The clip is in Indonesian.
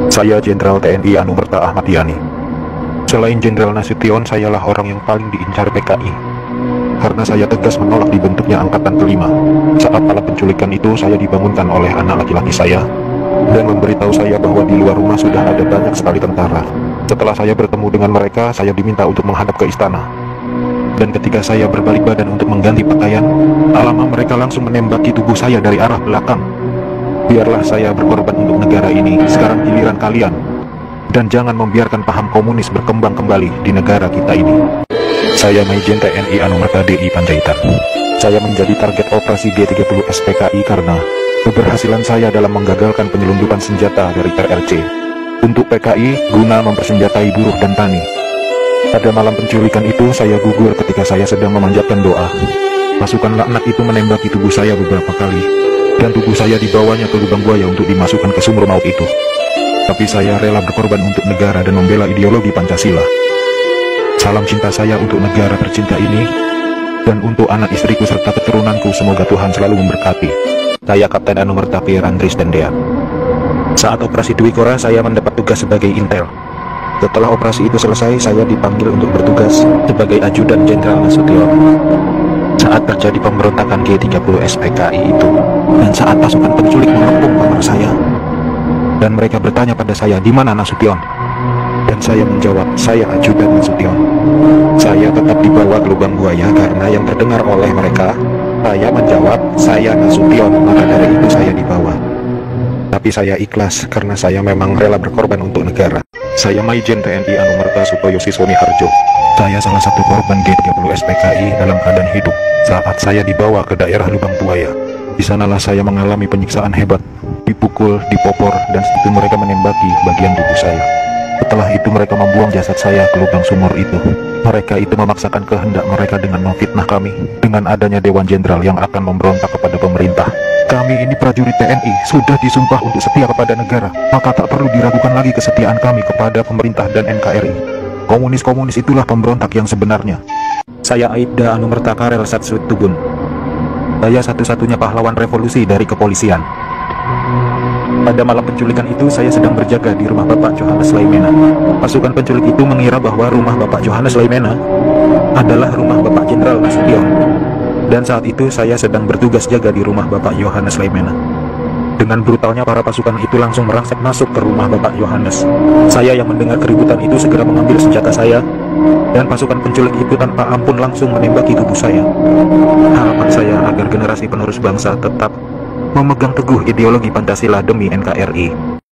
Saya Jenderal TNI Anumerta Ahmad Yani. Selain Jenderal Nasution, sayalah orang yang paling diincar PKI. Karena saya tegas menolak dibentuknya Angkatan Kelima. Saat malam penculikan itu, saya dibangunkan oleh anak laki-laki saya dan memberitahu saya bahwa di luar rumah sudah ada banyak sekali tentara. Setelah saya bertemu dengan mereka, saya diminta untuk menghadap ke istana. Dan ketika saya berbalik badan untuk mengganti pakaian, alamak, mereka langsung menembaki tubuh saya dari arah belakang. Biarlah saya berkorban untuk negara ini, sekarang giliran kalian. Dan jangan membiarkan paham komunis berkembang kembali di negara kita ini. Saya Maijen TNI Anumerta DI Panjaitan. Saya menjadi target operasi G30 SPKI karena keberhasilan saya dalam menggagalkan penyelundupan senjata dari RRC untuk PKI guna mempersenjatai buruh dan tani. Pada malam penculikan itu, saya gugur ketika saya sedang memanjatkan doa. Pasukan laknat itu menembaki tubuh saya beberapa kali, dan tubuh saya dibawanya ke lubang buaya untuk dimasukkan ke sumur maut itu. Tapi saya rela berkorban untuk negara dan membela ideologi Pancasila. Salam cinta saya untuk negara tercinta ini, dan untuk anak istriku serta keturunanku, semoga Tuhan selalu memberkati. Saya Kapten Anumerta Pierre Andries Dendea. Saat operasi Dwi Kora, saya mendapat tugas sebagai intel. Setelah operasi itu selesai, saya dipanggil untuk bertugas sebagai ajudan Jenderal Nasution. Saat terjadi pemberontakan G30 SPKI itu, dan saat pasukan penculik mengepung kamar saya, dan mereka bertanya pada saya, di mana Nasution? Dan saya menjawab, saya ajudan Nasution. Saya tetap dibawa ke lubang buaya karena yang terdengar oleh mereka. Saya menjawab, saya Nasution, maka dari itu saya dibawa. Tapi saya ikhlas karena saya memang rela berkorban untuk negara. Saya Maijen TNI Anumerta Sutoyosi Soni Harjo. Saya salah satu korban G30 SPKI dalam keadaan hidup saat saya dibawa ke daerah lubang buaya. Di sanalah saya mengalami penyiksaan hebat, dipukul, dipopor, dan setelah mereka menembaki bagian tubuh saya. Setelah itu mereka membuang jasad saya ke lubang sumur itu. Mereka itu memaksakan kehendak mereka dengan memfitnah kami dengan adanya Dewan Jenderal yang akan memberontak kepada pemerintah. Kami ini prajurit TNI, sudah disumpah untuk setia kepada negara, maka tak perlu diragukan lagi kesetiaan kami kepada pemerintah dan NKRI. Komunis-komunis itulah pemberontak yang sebenarnya. Saya Aibda Anumerta Karel Satsut Tubun. Saya satu-satunya pahlawan revolusi dari kepolisian. Pada malam penculikan itu, saya sedang berjaga di rumah Bapak Johannes Laimena. Pasukan penculik itu mengira bahwa rumah Bapak Johannes Laimena adalah rumah Bapak Jenderal Nasution. Dan saat itu saya sedang bertugas jaga di rumah Bapak Johannes Laimena. Dengan brutalnya para pasukan itu langsung merangsek masuk ke rumah Bapak Johannes. Saya yang mendengar keributan itu segera mengambil senjata saya, dan pasukan penculik itu tanpa ampun langsung menembaki tubuh saya. Harapan saya agar generasi penerus bangsa tetap memegang teguh ideologi Pancasila demi NKRI.